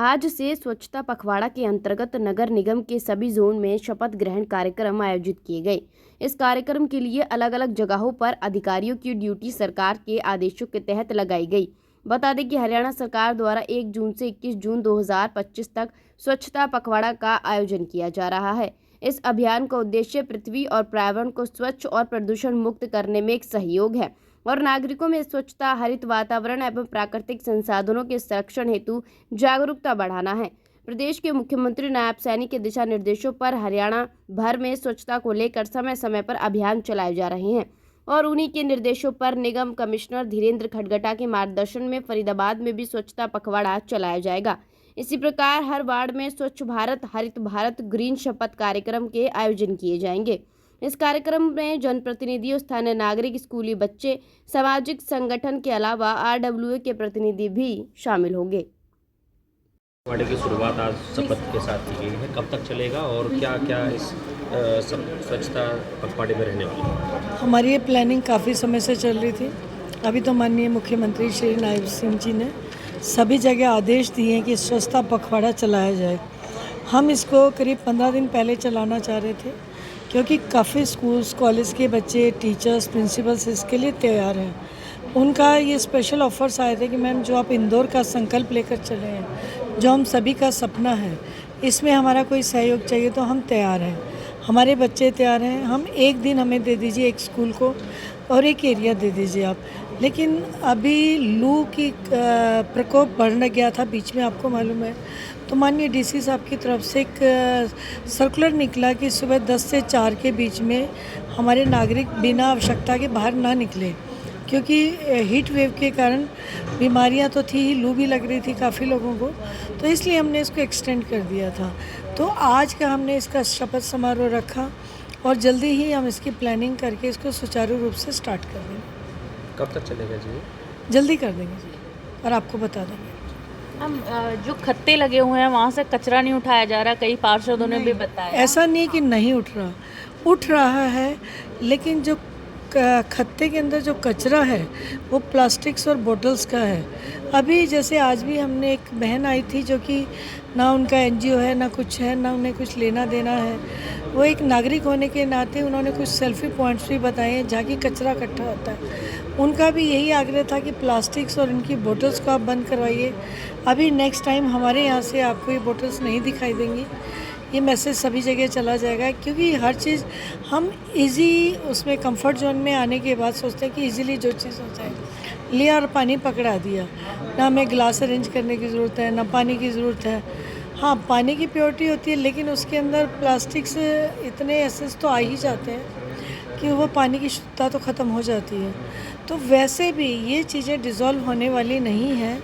आज से स्वच्छता पखवाड़ा के अंतर्गत नगर निगम के सभी जोन में शपथ ग्रहण कार्यक्रम आयोजित किए गए। इस कार्यक्रम के लिए अलग अलग जगहों पर अधिकारियों की ड्यूटी सरकार के आदेशों के तहत लगाई गई। बता दें कि हरियाणा सरकार द्वारा 1 जून से 21 जून 2025 तक स्वच्छता पखवाड़ा का आयोजन किया जा रहा है। इस अभियान का उद्देश्य पृथ्वी और पर्यावरण को स्वच्छ और प्रदूषण मुक्त करने में एक सहयोग है और नागरिकों में स्वच्छता, हरित वातावरण एवं प्राकृतिक संसाधनों के संरक्षण हेतु जागरूकता बढ़ाना है। प्रदेश के मुख्यमंत्री नायब सैनी के दिशा निर्देशों पर हरियाणा भर में स्वच्छता को लेकर समय समय पर अभियान चलाए जा रहे हैं और उन्हीं के निर्देशों पर निगम कमिश्नर धीरेन्द्र खडगटा के मार्गदर्शन में फरीदाबाद में भी स्वच्छता पखवाड़ा चलाया जाएगा। इसी प्रकार हर वार्ड में स्वच्छ भारत, हरित भारत, ग्रीन शपथ कार्यक्रम के आयोजन किए जाएंगे। इस कार्यक्रम में जनप्रतिनिधियों, स्थानीय नागरिक, स्कूली बच्चे, सामाजिक संगठन के अलावा RWA के प्रतिनिधि भी शामिल होंगे। पखवाड़े की शुरुआत आज शपथ के साथ की गई है। कब तक चलेगा और क्या क्या इस स्वच्छता पखवाड़े में रहने वाली है? हमारी ये प्लानिंग काफ़ी समय से चल रही थी। अभी तो माननीय मुख्यमंत्री श्री नायब सिंह जी ने सभी जगह आदेश दिए हैं कि स्वच्छता पखवाड़ा चलाया जाए। हम इसको करीब 15 दिन पहले चलाना चाह रहे थे क्योंकि काफ़ी स्कूल्स, कॉलेज के बच्चे, टीचर्स, प्रिंसिपल्स इसके लिए तैयार हैं। उनका ये स्पेशल ऑफर्स आए थे कि मैम जो आप इंदौर का संकल्प लेकर चले हैं, जो हम सभी का सपना है, इसमें हमारा कोई सहयोग चाहिए तो हम तैयार हैं। हमारे बच्चे तैयार हैं। हम एक दिन हमें दे दीजिए एक स्कूल को और एक एरिया दे दीजिए आप। लेकिन अभी लू की प्रकोप बढ़ गया था बीच में, आपको मालूम है। तो माननीय DC साहब की तरफ से एक सर्कुलर निकला कि सुबह 10 से 4 के बीच में हमारे नागरिक बिना आवश्यकता के बाहर ना निकले, क्योंकि हीट वेव के कारण बीमारियां तो थी ही, लू भी लग रही थी काफ़ी लोगों को, तो इसलिए हमने इसको एक्सटेंड कर दिया था। तो आज का हमने इसका शपथ समारोह रखा और जल्दी ही हम इसकी प्लानिंग करके इसको सुचारू रूप से स्टार्ट कर देंगे। कब तक चलेगा जी? जल्दी कर देंगे जी और आपको बता देंगे। हम जो खत्ते लगे हुए हैं वहाँ से कचरा नहीं उठाया जा रहा, कई पार्षदों ने भी बताया। ऐसा नहीं कि नहीं उठ रहा है, लेकिन जो खत्ते के अंदर जो कचरा है वो प्लास्टिक्स और बोतल्स का है। अभी जैसे आज भी हमने एक बहन आई थी जो कि ना उनका NGO है, ना कुछ है, ना उन्हें कुछ लेना देना है। वो एक नागरिक होने के नाते उन्होंने कुछ सेल्फी पॉइंट्स भी बताए हैं जहाँ की कचरा इकट्ठा होता है। उनका भी यही आग्रह था कि प्लास्टिक्स और इनकी बोतल्स को आप बंद करवाइए। अभी नेक्स्ट टाइम हमारे यहाँ से आपको ये बोतल्स नहीं दिखाई देंगी। ये मैसेज सभी जगह चला जाएगा, क्योंकि हर चीज़ हम इजी उसमें कंफर्ट जोन में आने के बाद सोचते हैं कि इजीली जो चीज़ हो जाए, लिया और पानी पकड़ा दिया। ना हमें गिलास अरेंज करने की ज़रूरत है, ना पानी की ज़रूरत है। हाँ, पानी की प्योरिटी होती है, लेकिन उसके अंदर प्लास्टिक से इतने एसेंस तो आ ही जाते हैं कि वो पानी की शुद्धता तो ख़त्म हो जाती है। तो वैसे भी ये चीज़ें डिज़ोल्व होने वाली नहीं हैं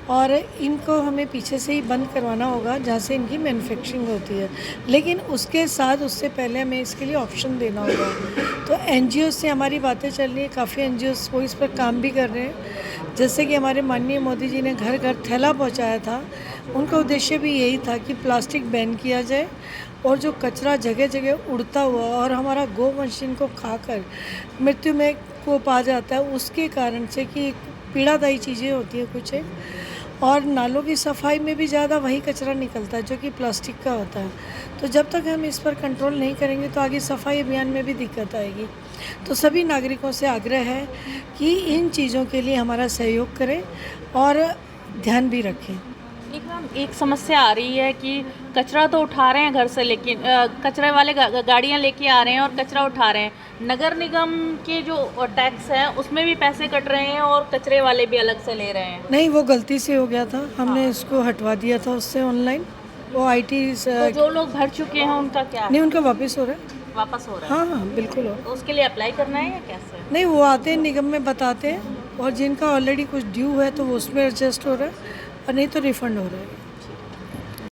और इनको हमें पीछे से ही बंद करवाना होगा जहाँ से इनकी मैन्युफैक्चरिंग होती है। लेकिन उसके साथ उससे पहले हमें इसके लिए ऑप्शन देना होगा। तो NGO से हमारी बातें चल रही है, काफ़ी NGOs वो इस पर काम भी कर रहे हैं। जैसे कि हमारे माननीय मोदी जी ने घर घर थैला पहुँचाया था, उनका उद्देश्य भी यही था कि प्लास्टिक बैन किया जाए और जो कचरा जगह जगह उड़ता हुआ और हमारा गोवंश इनको खाकर मृत्यु में को पा जाता है, उसके कारण से कि पीड़ादायी चीज़ें होती हैं कुछ एक, और नालों की सफाई में भी ज़्यादा वही कचरा निकलता है जो कि प्लास्टिक का होता है। तो जब तक हम इस पर कंट्रोल नहीं करेंगे तो आगे सफाई अभियान में भी दिक्कत आएगी। तो सभी नागरिकों से आग्रह है कि इन चीज़ों के लिए हमारा सहयोग करें और ध्यान भी रखें। एक समस्या आ रही है कि कचरा तो उठा रहे हैं घर से, लेकिन कचरे वाले गाड़ियां लेके आ रहे हैं और कचरा उठा रहे हैं। नगर निगम के जो टैक्स है उसमें भी पैसे कट रहे हैं और कचरे वाले भी अलग से ले रहे हैं। नहीं, वो गलती से हो गया था, हमने इसको हटवा दिया था उससे ऑनलाइन। वो IT तो जो लोग भर चुके हैं उनका क्या? नहीं, उनका वापस हो रहा है। वापस हो रहा है? हाँ, बिल्कुल हो। तो उसके लिए अप्लाई करना है या कैसे? नहीं, वो आते हैं निगम में बताते हैं और जिनका ऑलरेडी कुछ ड्यू है तो वो उसमें एडजस्ट हो रहा है और नहीं तो रिफंड हो रहा है।